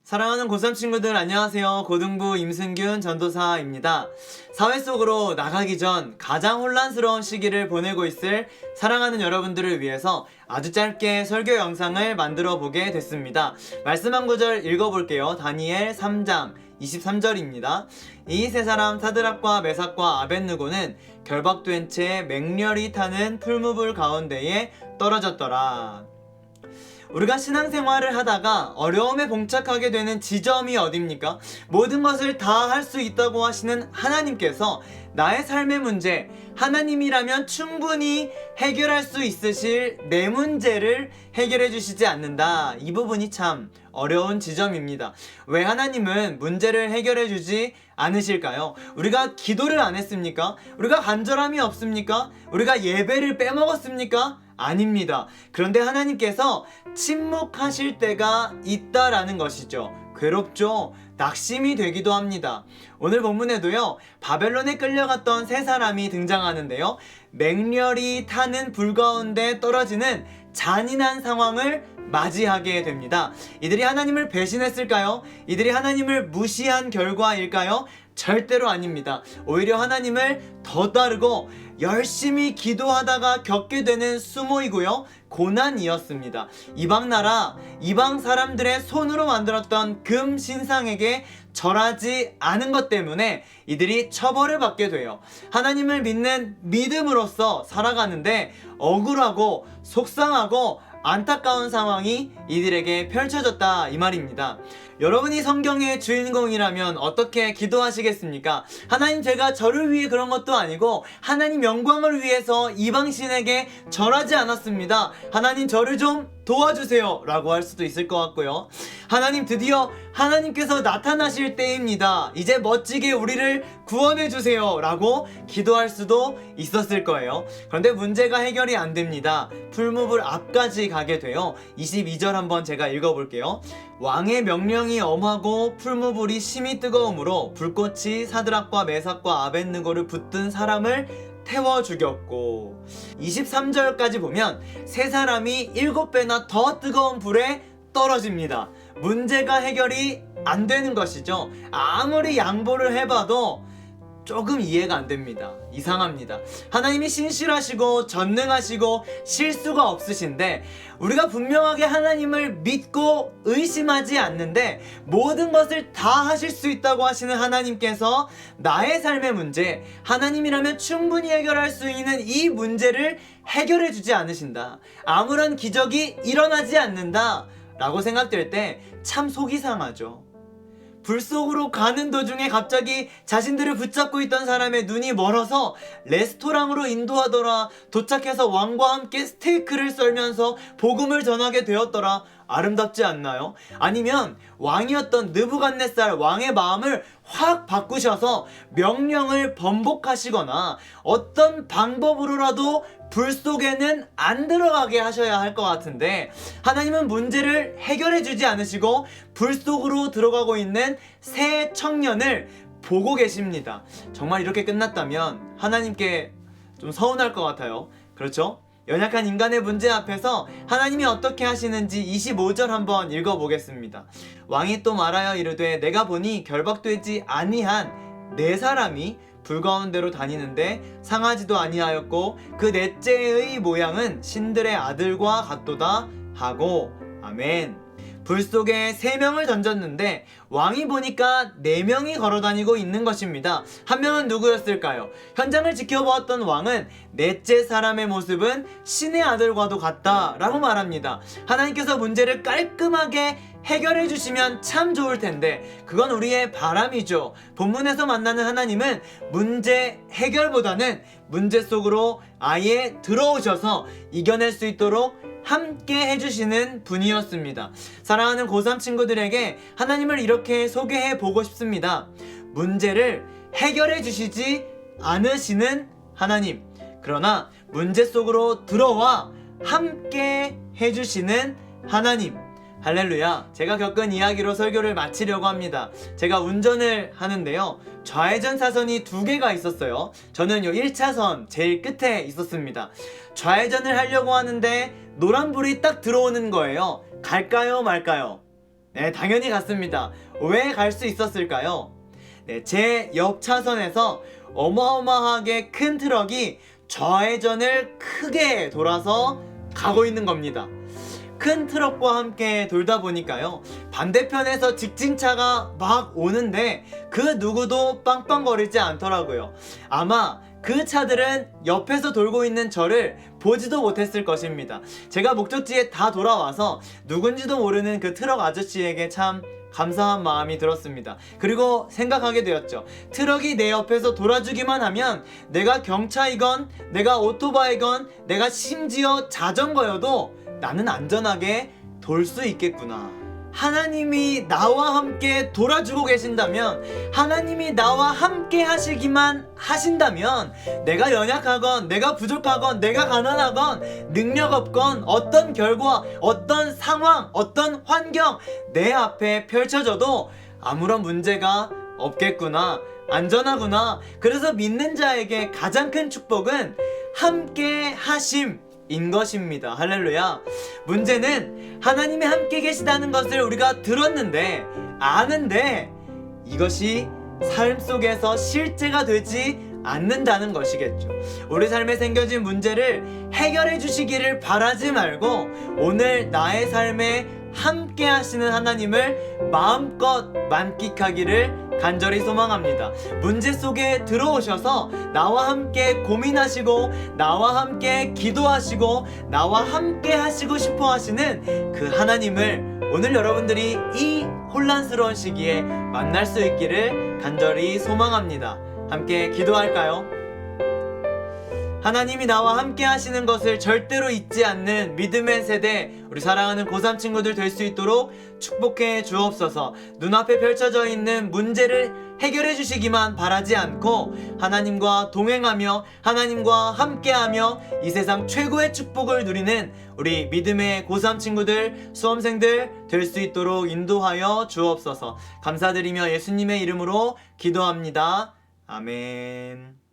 사랑하는 고3 친구들 안녕하세요. 고등부 임승균 전도사입니다. 사회 속으로 나가기 전 가장 혼란스러운 시기를 보내고 있을 사랑하는 여러분들을 위해서 아주 짧게 설교 영상을 만들어 보게 됐습니다. 말씀 한 구절 읽어볼게요. 다니엘 3장 23절입니다. 이 세 사람 사드락과 메삭과 아벳느고는 결박된 채 맹렬히 타는 풀무불 가운데에 떨어졌더라. 우리가 신앙생활을 하다가 어려움에 봉착하게 되는 지점이 어딥니까? 모든 것을 다 할 수 있다고 하시는 하나님께서 나의 삶의 문제, 하나님이라면 충분히 해결할 수 있으실 내 문제를 해결해 주시지 않는다. 이 부분이 참 어려운 지점입니다. 왜 하나님은 문제를 해결해 주지 않으실까요? 우리가 기도를 안 했습니까? 우리가 간절함이 없습니까? 우리가 예배를 빼먹었습니까? 아닙니다. 그런데 하나님께서 침묵하실 때가 있다라는 것이죠. 괴롭죠. 낙심이 되기도 합니다. 오늘 본문에도요, 바벨론에 끌려갔던 세 사람이 등장하는데요, 맹렬히 타는 불 가운데 떨어지는 잔인한 상황을 맞이하게 됩니다. 이들이 하나님을 배신했을까요? 이들이 하나님을 무시한 결과일까요? 절대로 아닙니다. 오히려 하나님을 더 따르고 열심히 기도하다가 겪게 되는 수모이고요, 고난이었습니다. 이방 나라, 이방 사람들의 손으로 만들었던 금 신상에게 절하지 않은 것 때문에 이들이 처벌을 받게 돼요. 하나님을 믿는 믿음으로써 살아가는데 억울하고 속상하고 안타까운 상황이 이들에게 펼쳐졌다, 이 말입니다. 여러분이 성경의 주인공이라면 어떻게 기도하시겠습니까? 하나님, 제가 저를 위해 그런 것도 아니고 하나님 영광을 위해서 이방신에게 절하지 않았습니다. 하나님, 저를 좀 도와주세요 라고 할 수도 있을 것 같고요. 하나님, 드디어 하나님께서 나타나실 때입니다. 이제 멋지게 우리를 구원해 주세요 라고 기도할 수도 있었을 거예요. 그런데 문제가 해결이 안 됩니다. 풀무불 앞까지 가게 돼요. 22절 한번 제가 읽어볼게요. 왕의 명령이 엄하고 풀무불이 심히 뜨거우므로 불꽃이 사드락과 메삭과 아벳느고를 붙든 사람을 태워 죽였고, 23절까지 보면 세 사람이 7배나 더 뜨거운 불에 떨어집니다. 문제가 해결이 안 되는 것이죠. 아무리 양보를 해봐도 조금 이해가 안 됩니다. 이상합니다. 하나님이 신실하시고 전능하시고 실수가 없으신데, 우리가 분명하게 하나님을 믿고 의심하지 않는데 모든 것을 다 하실 수 있다고 하시는 하나님께서 나의 삶의 문제, 하나님이라면 충분히 해결할 수 있는 이 문제를 해결해 주지 않으신다, 아무런 기적이 일어나지 않는다 라고 생각될 때 참 속이 상하죠. 불 속으로 가는 도중에 갑자기 자신들을 붙잡고 있던 사람의 눈이 멀어서 레스토랑으로 인도하더라. 도착해서 왕과 함께 스테이크를 썰면서 복음을 전하게 되었더라. 아름답지 않나요? 아니면 왕이었던 느부갓네살 왕의 마음을 확 바꾸셔서 명령을 번복하시거나 어떤 방법으로라도 불 속에는 안 들어가게 하셔야 할 것 같은데, 하나님은 문제를 해결해 주지 않으시고 불 속으로 들어가고 있는 새 청년을 보고 계십니다. 정말 이렇게 끝났다면 하나님께 좀 서운할 것 같아요. 그렇죠? 연약한 인간의 문제 앞에서 하나님이 어떻게 하시는지 25절 한번 읽어보겠습니다. 왕이 또 말하여 이르되 내가 보니 결박되지 아니한 네 사람이 불 가운데로 다니는데 상하지도 아니하였고 그 넷째의 모양은 신들의 아들과 같도다 하고, 아멘. 불 속에 3명을 던졌는데 왕이 보니까 4명이 걸어다니고 있는 것입니다. 한 명은 누구였을까요? 현장을 지켜보았던 왕은 넷째 사람의 모습은 신의 아들과도 같다 라고 말합니다. 하나님께서 문제를 깔끔하게 해결해 주시면 참 좋을 텐데 그건 우리의 바람이죠. 본문에서 만나는 하나님은 문제 해결보다는 문제 속으로 아예 들어오셔서 이겨낼 수 있도록 함께 해주시는 분이었습니다. 사랑하는 고3 친구들에게 하나님을 이렇게 소개해 보고 싶습니다. 문제를 해결해 주시지 않으시는 하나님, 그러나 문제 속으로 들어와 함께 해주시는 하나님. 할렐루야. 제가 겪은 이야기로 설교를 마치려고 합니다. 제가 운전을 하는데요, 좌회전 사선이 2개가 있었어요. 저는 요 1차선 제일 끝에 있었습니다. 좌회전을 하려고 하는데 노란불이 딱 들어오는 거예요. 갈까요 말까요? 네, 당연히 갔습니다. 왜 갈 수 있었을까요? 네, 제 옆 차선에서 어마어마하게 큰 트럭이 좌회전을 크게 돌아서 가고 있는 겁니다. 큰 트럭과 함께 돌다 보니까요, 반대편에서 직진차가 막 오는데 그 누구도 빵빵거리지 않더라고요. 아마 그 차들은 옆에서 돌고 있는 저를 보지도 못했을 것입니다. 제가 목적지에 다 돌아와서 누군지도 모르는 그 트럭 아저씨에게 참 감사한 마음이 들었습니다. 그리고 생각하게 되었죠. 트럭이 내 옆에서 돌아주기만 하면 내가 경차이건 내가 오토바이건 내가 심지어 자전거여도 나는 안전하게 돌 수 있겠구나. 하나님이 나와 함께 돌아주고 계신다면, 하나님이 나와 함께 하시기만 하신다면, 내가 연약하건 내가 부족하건 내가 가난하건 능력 없건 어떤 결과, 어떤 상황, 어떤 환경 내 앞에 펼쳐져도 아무런 문제가 없겠구나, 안전하구나. 그래서 믿는 자에게 가장 큰 축복은 함께 하심 인 것입니다. 할렐루야. 문제는 하나님이 함께 계시다는 것을 우리가 들었는데, 아는데 이것이 삶 속에서 실제가 되지 않는다는 것이겠죠. 우리 삶에 생겨진 문제를 해결해 주시기를 바라지 말고 오늘 나의 삶에 함께 하시는 하나님을 마음껏 만끽하기를 간절히 소망합니다. 문제 속에 들어오셔서 나와 함께 고민하시고 나와 함께 기도하시고 나와 함께 하시고 싶어 하시는 그 하나님을 오늘 여러분들이 이 혼란스러운 시기에 만날 수 있기를 간절히 소망합니다. 함께 기도할까요? 하나님이 나와 함께 하시는 것을 절대로 잊지 않는 믿음의 세대, 우리 사랑하는 고3 친구들 될 수 있도록 축복해 주옵소서. 눈앞에 펼쳐져 있는 문제를 해결해 주시기만 바라지 않고 하나님과 동행하며 하나님과 함께하며 이 세상 최고의 축복을 누리는 우리 믿음의 고3 친구들, 수험생들 될 수 있도록 인도하여 주옵소서. 감사드리며 예수님의 이름으로 기도합니다. 아멘.